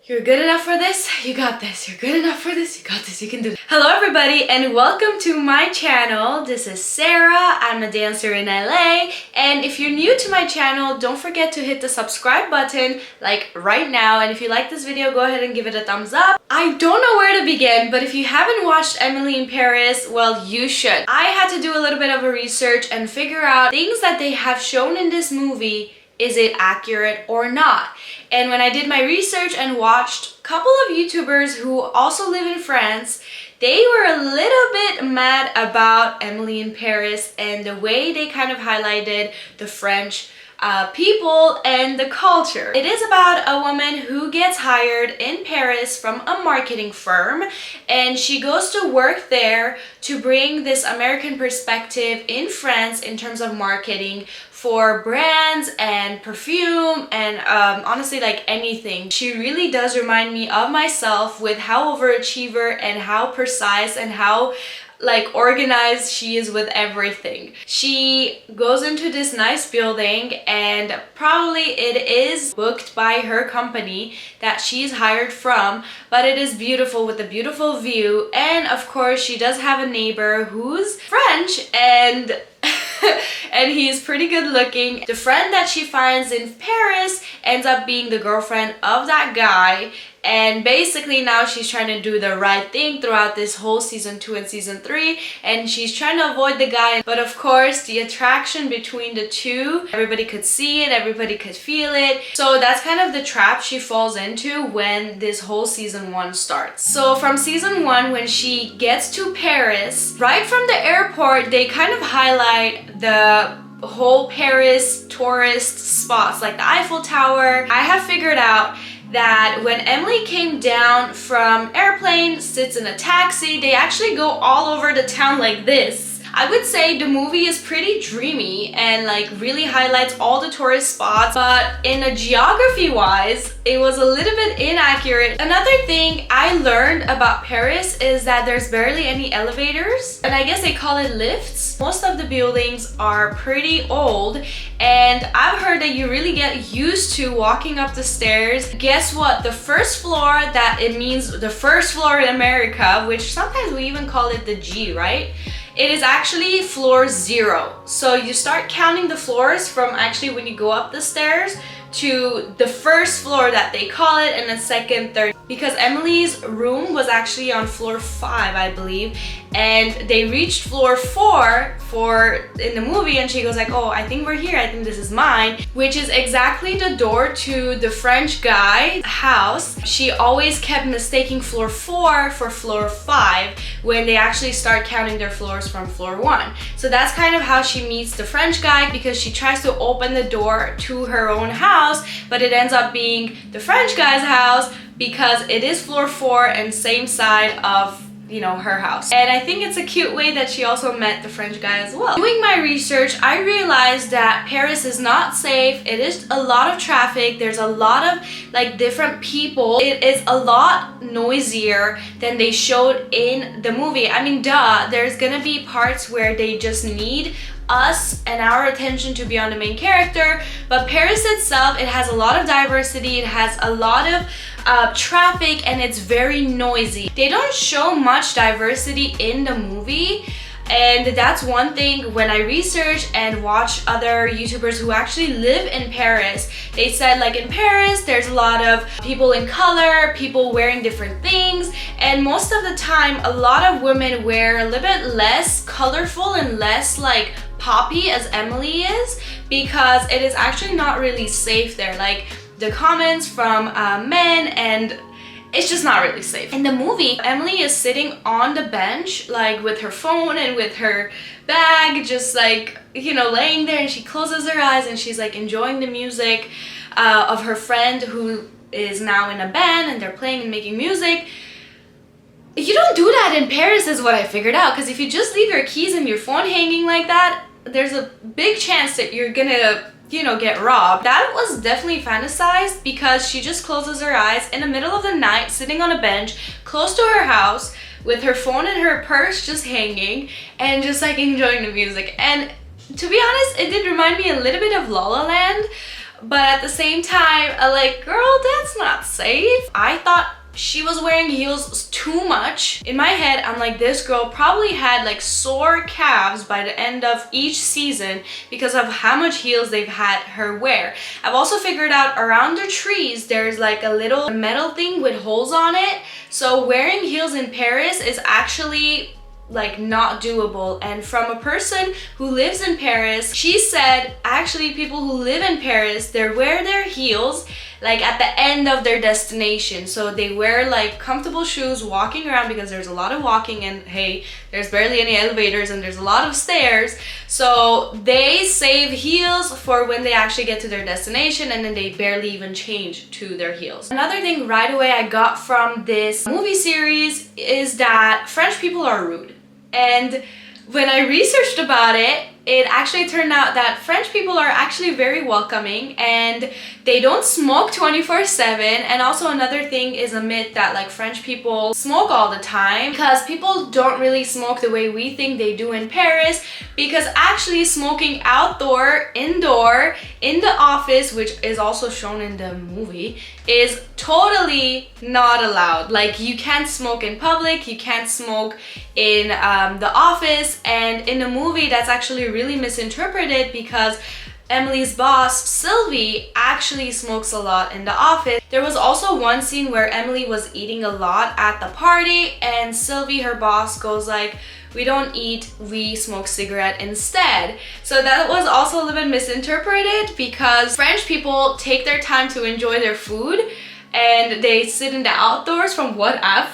You're good enough for this, you got this. You're good enough for this, you got this, you can do it. Hello everybody and welcome to my channel. This is Sarah, I'm a dancer in LA. And if you're new to my channel, don't forget to hit the subscribe button like right now. And if you like this video, go ahead and give it a thumbs up. I don't know where to begin, but if you haven't watched Emily in Paris, well, you should. I had to do a little bit of a research and figure out things that they have shown in this movie. Is it accurate or not? And when I did my research and watched a couple of YouTubers who also live in France, they were a little bit mad about Emily in Paris and the way they kind of highlighted the French people and the culture. It is about a woman who gets hired in Paris from a marketing firm, and she goes to work there to bring this American perspective in France in terms of marketing for brands and perfume and honestly like anything. She really does remind me of myself with how overachiever and how precise and how like organized she is with everything. She goes into this nice building and probably it is booked by her company that she's hired from, but it is beautiful with a beautiful view. And of course she does have a neighbor who's French and and he's pretty good looking. The friend that she finds in Paris ends up being the girlfriend of that guy, and basically now she's trying to do the right thing throughout this whole season 2 and season 3, and she's trying to avoid the guy. But of course the attraction between the two, everybody could see it, everybody could feel it. So that's kind of the trap she falls into when this whole season 1 starts. So from season 1, when she gets to Paris, right from the airport they kind of highlight the whole Paris tourist spots like the Eiffel Tower. I have figured out that when Emily came down from airplane, sits in a taxi, they actually go all over the town like this. I would say the movie is pretty dreamy and like really highlights all the tourist spots, but in a geography wise, it was a little bit inaccurate. Another thing I learned about Paris is that there's barely any elevators, and I guess they call it lifts. Most of the buildings are pretty old, and I've heard that you really get used to walking up the stairs. Guess what? The first floor, that it means the first floor in America, which sometimes we even call it the G, right? It is actually floor 0. So you start counting the floors from actually when you go up the stairs to the first floor that they call it, and then second, third. Because Emily's room was actually on floor 5, I believe, and they reached floor 4 in the movie, and she goes like, oh, I think we're here, I think this is mine, which is exactly the door to the French guy's house. She always kept mistaking floor 4 for floor 5 when they actually start counting their floors from floor 1. So that's kind of how she meets the French guy, because she tries to open the door to her own house, but it ends up being the French guy's house because it is floor 4 and same side of, you know, her house. And I think it's a cute way that she also met the French guy as well. Doing my research, I realized that Paris is not safe. It is a lot of traffic. There's a lot of like different people. It is a lot noisier than they showed in the movie. I mean, duh, there's gonna be parts where they just need us and our attention to be on the main character, but Paris itself, it has a lot of diversity, it has a lot of traffic, and it's very noisy. They don't show much diversity in the movie, and that's one thing. When I research and watch other YouTubers who actually live in Paris, they said like in Paris there's a lot of people in color, people wearing different things, and most of the time a lot of women wear a little bit less colorful and less like poppy as Emily is, because it is actually not really safe there. Like the comments from men, and it's just not really safe. In the movie, Emily is sitting on the bench like with her phone and with her bag, just like, you know, laying there, and she closes her eyes and she's like enjoying the music of her friend who is now in a band, and they're playing and making music. You don't do that in Paris is what I figured out, because if you just leave your keys and your phone hanging like that, there's a big chance that you're gonna, you know, get robbed. That was definitely fantasized, because she just closes her eyes in the middle of the night, sitting on a bench close to her house with her phone and her purse just hanging, and just like enjoying the music. And to be honest, it did remind me a little bit of La La Land, but at the same time, I'm like, girl, that's not safe. I thought she was wearing heels too much. In my head, I'm like, this girl probably had like sore calves by the end of each season because of how much heels they've had her wear. I've also figured out around the trees, there's like a little metal thing with holes on it. So wearing heels in Paris is actually like not doable. And from a person who lives in Paris, she said actually people who live in Paris, they wear their heels like at the end of their destination. So they wear like comfortable shoes walking around because there's a lot of walking, and hey, there's barely any elevators and there's a lot of stairs. So they save heels for when they actually get to their destination, and then they barely even change to their heels. Another thing right away I got from this movie series is that French people are rude. And when I researched about it, it actually turned out that French people are actually very welcoming and they don't smoke 24/7. And also another thing is a myth that like French people smoke all the time, because people don't really smoke the way we think they do in Paris, because actually smoking outdoor, indoor, in the office, which is also shown in the movie, is totally not allowed. Like you can't smoke in public, you can't smoke in the office, and in the movie that's actually really misinterpreted because Emily's boss, Sylvie, actually smokes a lot in the office. There was also one scene where Emily was eating a lot at the party and Sylvie, her boss, goes like, we don't eat, we smoke cigarette instead. So that was also a little bit misinterpreted because French people take their time to enjoy their food and they sit in the outdoors from what I've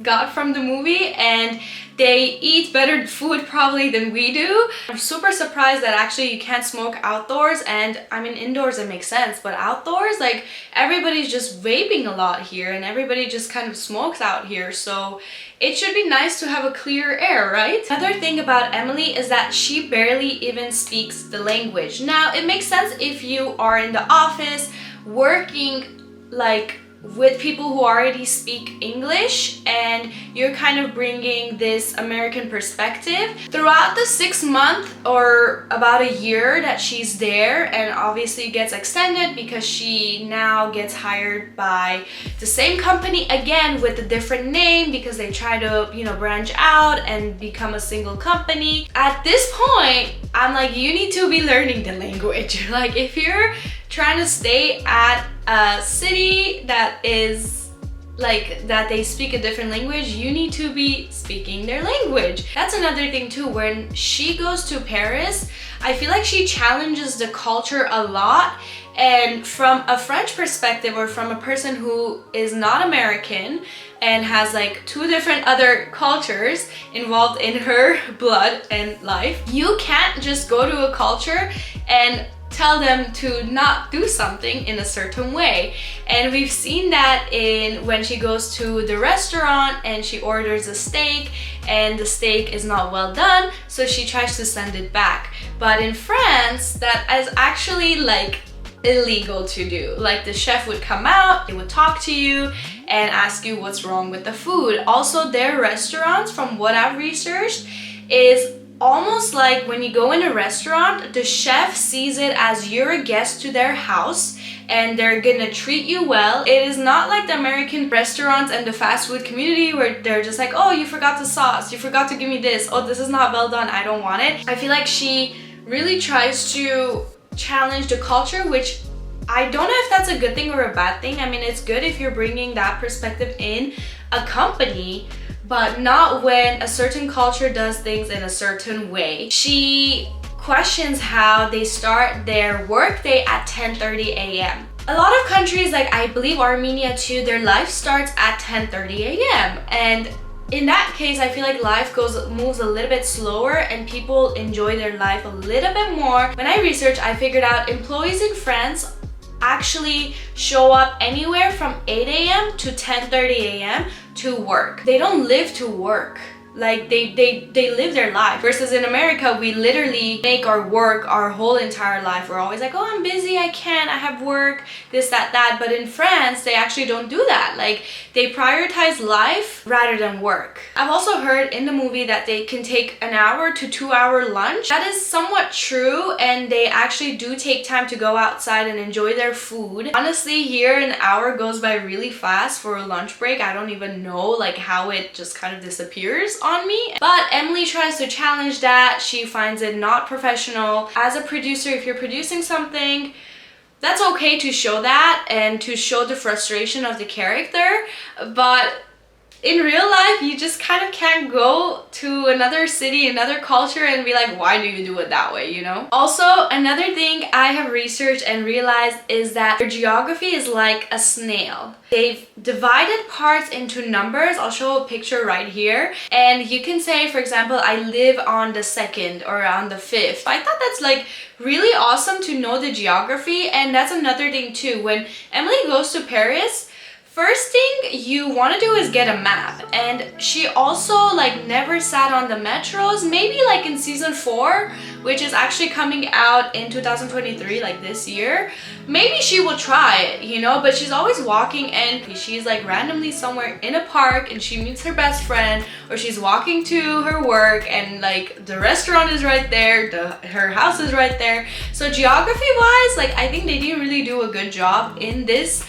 got from the movie, and they eat better food probably than we do. I'm super surprised that actually you can't smoke outdoors, and I mean indoors it makes sense, but outdoors like everybody's just vaping a lot here and everybody just kind of smokes out here, so it should be nice to have a clear air, right? Another thing about Emily is that she barely even speaks the language. Now it makes sense if you are in the office working like with people who already speak English and you're kind of bringing this American perspective. Throughout the 6 months or about a year that she's there, and obviously gets extended because she now gets hired by the same company again with a different name because they try to, you know, branch out and become a single company. At this point, I'm like, you need to be learning the language. Like if you're trying to stay at a city that is like that they speak a different language, you need to be speaking their language. That's another thing too. When she goes to Paris, I feel like she challenges the culture a lot, and from a French perspective or from a person who is not American and has like 2 different other cultures involved in her blood and life, you can't just go to a culture and tell them to not do something in a certain way. And we've seen that in when she goes to the restaurant and she orders a steak and the steak is not well done, so she tries to send it back. But in France, that is actually like illegal to do. Like the chef would come out, they would talk to you and ask you what's wrong with the food. Also, their restaurants, from what I've researched, is almost like when you go in a restaurant, the chef sees it as you're a guest to their house and they're gonna treat you well. It is not like the American restaurants and the fast food community where they're just like, oh, you forgot the sauce, you forgot to give me this, oh, this is not well done, I don't want it. I feel like she really tries to challenge the culture, which I don't know if that's a good thing or a bad thing. I mean, it's good if you're bringing that perspective in a company, but not when a certain culture does things in a certain way. She questions how they start their workday at 10:30 a.m. A lot of countries, like I believe Armenia too, their life starts at 10:30 a.m. And in that case, I feel like life moves a little bit slower and people enjoy their life a little bit more. When I researched, I figured out employees in France actually show up anywhere from 8 a.m. to 10:30 a.m. to work. They don't live to work. Like they live their life, versus in America we literally make our work our whole entire life. We're always like, oh, I'm busy, I can't, I have work, this, that. But in France they actually don't do that. Like they prioritize life rather than work. I've also heard in the movie that they can take an hour to 2 hour lunch. That is somewhat true, and they actually do take time to go outside and enjoy their food. Honestly, here an hour goes by really fast for a lunch break. I don't even know like how it just kind of disappears on me. But Emily tries to challenge that. She finds it not professional. As a producer, if you're producing something, that's okay to show that and to show the frustration of the character, but in real life, you just kind of can't go to another city, another culture and be like, why do you do it that way, you know? Also, another thing I have researched and realized is that their geography is like a snail. They've divided parts into numbers. I'll show a picture right here. And you can say, for example, I live on the 2nd or on the 5th. I thought that's like really awesome to know the geography. And that's another thing too. When Emily goes to Paris, first thing you want to do is get a map, and she also like never sat on the metros. Maybe like in season 4, which is actually coming out in 2023, like this year, maybe she will try it, you know, but she's always walking and she's like randomly somewhere in a park and she meets her best friend, or she's walking to her work and like the restaurant is right there, her house is right there. So geography wise, like I think they didn't really do a good job in this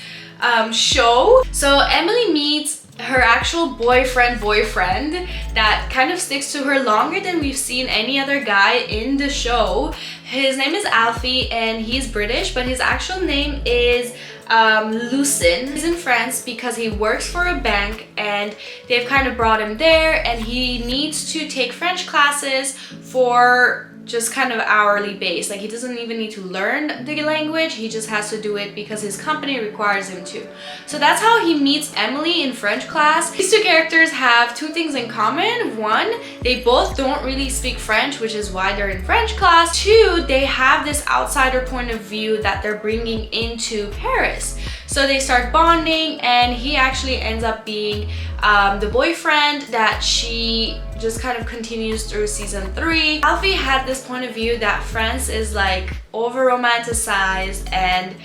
show. So Emily meets her actual boyfriend that kind of sticks to her longer than we've seen any other guy in the show. His name is Alfie and he's British, but his actual name is Lucien. He's in France because he works for a bank and they've kind of brought him there, and he needs to take French classes for just kind of hourly base. Like he doesn't even need to learn the language, he just has to do it because his company requires him to. So that's how he meets Emily in French class. These two characters have two things in common. One, they both don't really speak French, which is why they're in French class. Two, they have this outsider point of view that they're bringing into Paris. So they start bonding, and he actually ends up being the boyfriend that she just kind of continues through season 3. Alfie had this point of view that France is like over romanticized, and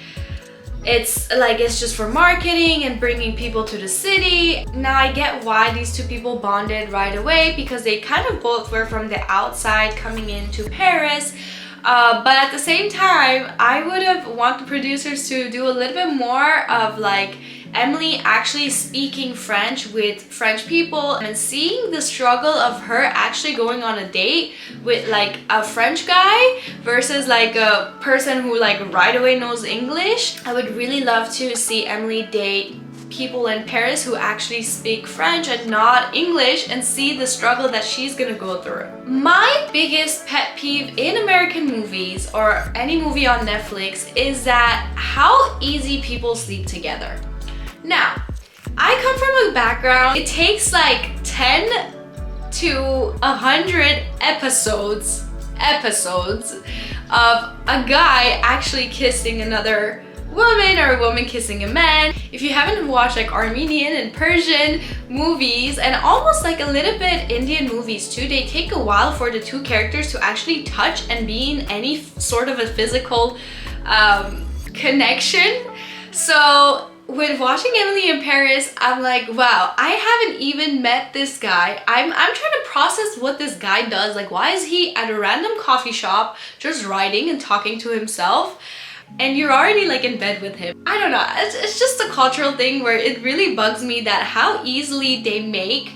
it's like it's just for marketing and bringing people to the city. Now I get why these two people bonded right away, because they kind of both were from the outside coming into Paris. But at the same time, I would have want the producers to do a little bit more of like Emily actually speaking French with French people and seeing the struggle of her actually going on a date with like a French guy versus like a person who like right away knows English. I would really love to see Emily date people in Paris who actually speak French and not English, and see the struggle that she's gonna go through. My biggest pet peeve in American movies or any movie on Netflix is that how easy people sleep together. Now, I come from a background, it takes like 10 to 100 episodes of a guy actually kissing another woman or a woman kissing a man. If you haven't watched like Armenian and Persian movies, and almost like a little bit Indian movies too, they take a while for the two characters to actually touch and be in any sort of a physical connection. So with watching Emily in Paris, I'm like, wow, I haven't even met this guy. I'm trying to process what this guy does. Like, why is he at a random coffee shop just writing and talking to himself? And you're already like in bed with him. I don't know, it's just a cultural thing where it really bugs me that how easily they make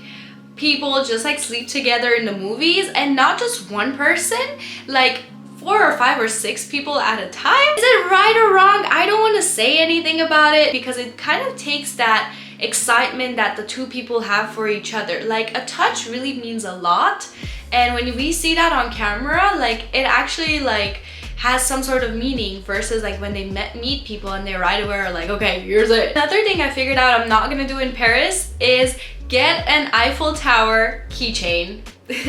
people just like sleep together in the movies, and not just one person, like 4 or 5 or 6 people at a time. Is it right or wrong? I don't want to say anything about it because it kind of takes that excitement that the two people have for each other. Like a touch really means a lot, and when we see that on camera, like it actually like has some sort of meaning, versus like when they meet people and they right away are like, okay, here's it. Another thing I figured out I'm not gonna do in Paris is get an Eiffel Tower keychain.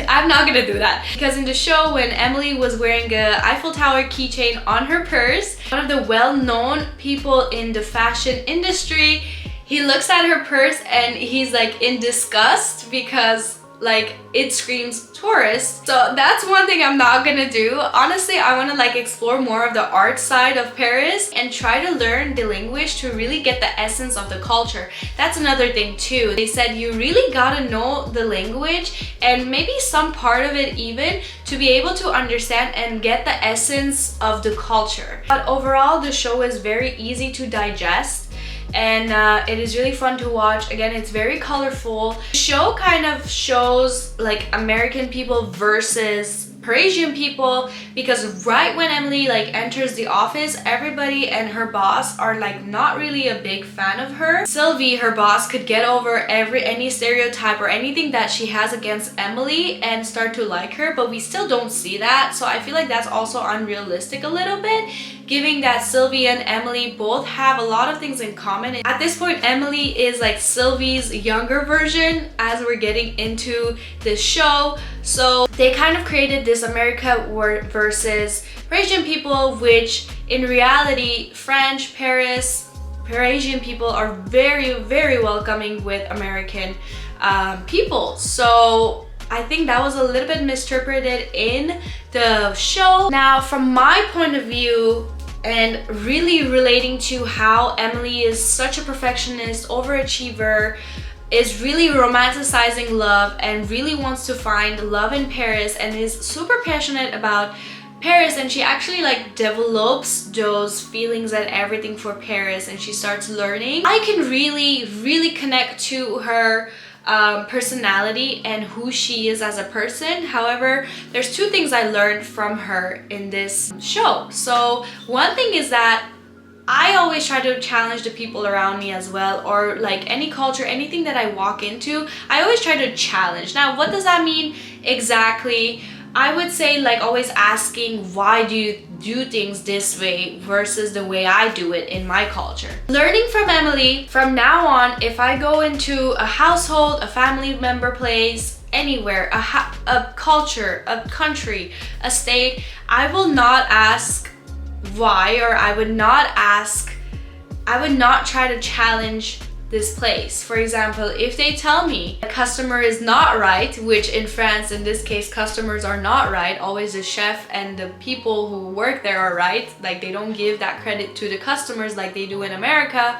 I'm not gonna do that, because in the show when Emily was wearing a Eiffel Tower keychain on her purse, one of the well-known people in the fashion industry, he looks at her purse and he's like in disgust because like it screams tourist. So that's one thing I'm not gonna do. Honestly, I want to like explore more of the art side of Paris and try to learn the language to really get the essence of the culture. That's another thing too. They said you really gotta know the language and maybe some part of it even to be able to understand and get the essence of the culture. But overall, the show is very easy to digest and it is really fun to watch. Again, it's very colorful. The show kind of shows like American people versus Parisian people, because right when Emily like enters the office, everybody and her boss are like not really a big fan of her. Sylvie, her boss, could get over any stereotype or anything that she has against Emily and start to like her, but we still don't see that. So I feel like that's also unrealistic a little bit, given that Sylvie and Emily both have a lot of things in common. At this point, Emily is like Sylvie's younger version as we're getting into this show. So they kind of created this America versus Parisian people, which in reality, French, Parisian people are very, very welcoming with American people. So I think that was a little bit misinterpreted in the show. Now, from my point of view, and really relating to how Emily is such a perfectionist, overachiever, is really romanticizing love and really wants to find love in Paris and is super passionate about Paris, and she actually like develops those feelings and everything for Paris, and she starts learning. I can really connect to her personality and who she is as a person. However, there's two things I learned from her in this show. So one thing is that I always try to challenge the people around me as well, or like any culture, anything that I walk into, I always try to challenge. Now, what does that mean exactly? I would say like always asking, why do you do things this way versus the way I do it in my culture. Learning from Emily, from now on, if I go into a household, a family member place, anywhere, a culture, a country, a state, I will not ask why, or I would not try to challenge this place. For example, if they tell me a customer is not right, which in France, in this case, customers are not right, always the chef and the people who work there are right, like they don't give that credit to the customers like they do in America,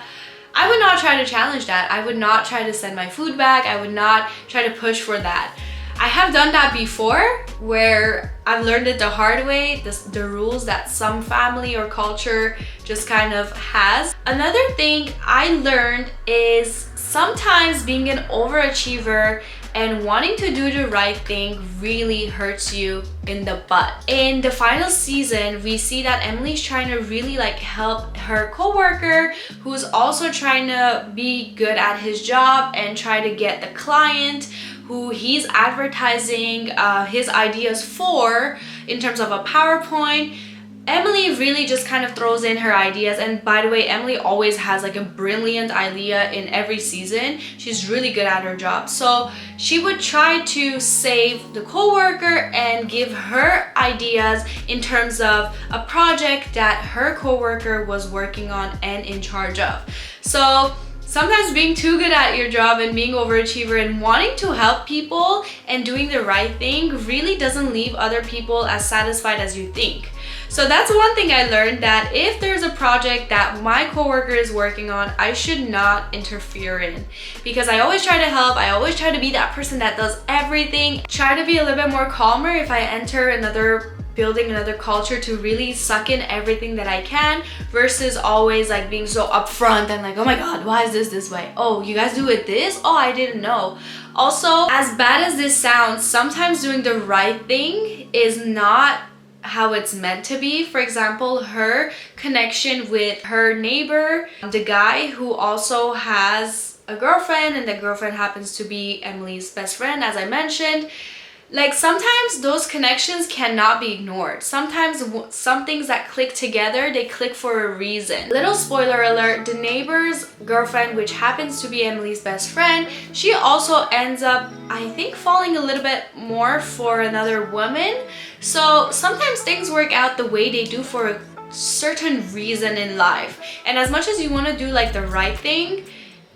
I would not try to challenge that. I would not try to send my food back. I would not try to push for that. I have done that before, where I've learned it the hard way, the rules that some family or culture just kind of has. Another thing I learned is sometimes being an overachiever and wanting to do the right thing really hurts you in the butt. In the final season, we see that Emily's trying to really like help her coworker, who's also trying to be good at his job and try to get the client who he's advertising his ideas for in terms of a PowerPoint. Emily really just kind of throws in her ideas, and by the way, Emily always has like a brilliant idea in every season. She's really good at her job. So she would try to save the coworker and give her ideas in terms of a project that her coworker was working on and in charge of. So sometimes being too good at your job and being overachiever and wanting to help people and doing the right thing really doesn't leave other people as satisfied as you think. So that's one thing I learned, that if there's a project that my coworker is working on, I should not interfere in, because I always try to help. I always try to be that person that does everything. Try to be a little bit more calmer if I enter another building, another culture, to really suck in everything that I can, versus always like being so upfront and like, oh my god, why is this way? Oh, you guys do it this? Oh, I didn't know. Also, as bad as this sounds, sometimes doing the right thing is not how it's meant to be. For example, her connection with her neighbor, the guy who also has a girlfriend, and the girlfriend happens to be Emily's best friend, as I mentioned. Like, sometimes those connections cannot be ignored. Sometimes some things that click together, they click for a reason. Little spoiler alert, the neighbor's girlfriend, which happens to be Emily's best friend, she also ends up, I think, falling a little bit more for another woman. So sometimes things work out the way they do for a certain reason in life. And as much as you want to do like the right thing,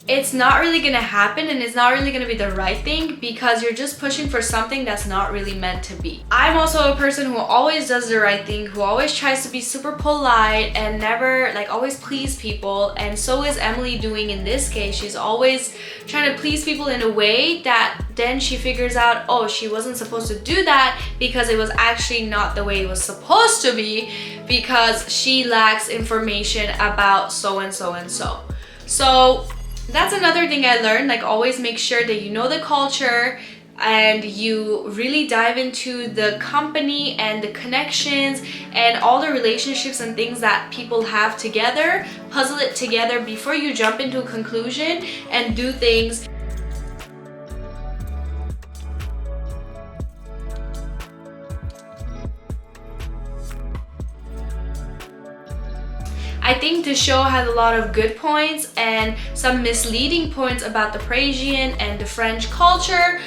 it's not really gonna happen and it's not really gonna be the right thing because you're just pushing for something that's not really meant to be. I'm also a person who always does the right thing, who always tries to be super polite and never like always please people, and so is Emily doing in this case. She's always trying to please people in a way that then she figures out, oh, she wasn't supposed to do that because it was actually not the way it was supposed to be because she lacks information about so and so and so. So that's another thing I learned, like always make sure that you know the culture and you really dive into the company and the connections and all the relationships and things that people have together, puzzle it together before you jump into a conclusion and do things. I think the show has a lot of good points and some misleading points about the Parisian and the French culture,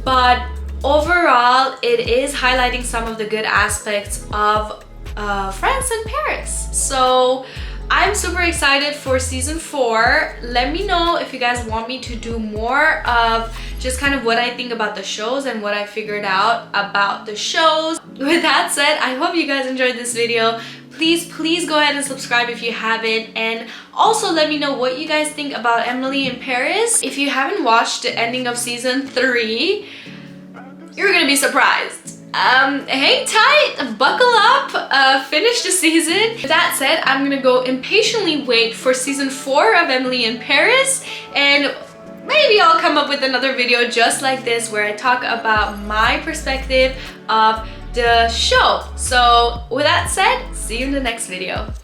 but overall it is highlighting some of the good aspects of France and Paris. So I'm super excited for season 4. Let me know if you guys want me to do more of just kind of what I think about the shows and what I figured out about the shows. With that said, I hope you guys enjoyed this video. Please go ahead and subscribe if you haven't, and also let me know what you guys think about Emily in Paris. If you haven't watched the ending of season 3, you're gonna be surprised. Hang tight, buckle up, finish the season. With that said, I'm gonna go impatiently wait for season 4 of Emily in Paris, and maybe I'll come up with another video just like this where I talk about my perspective of the show. So with that said, see you in the next video.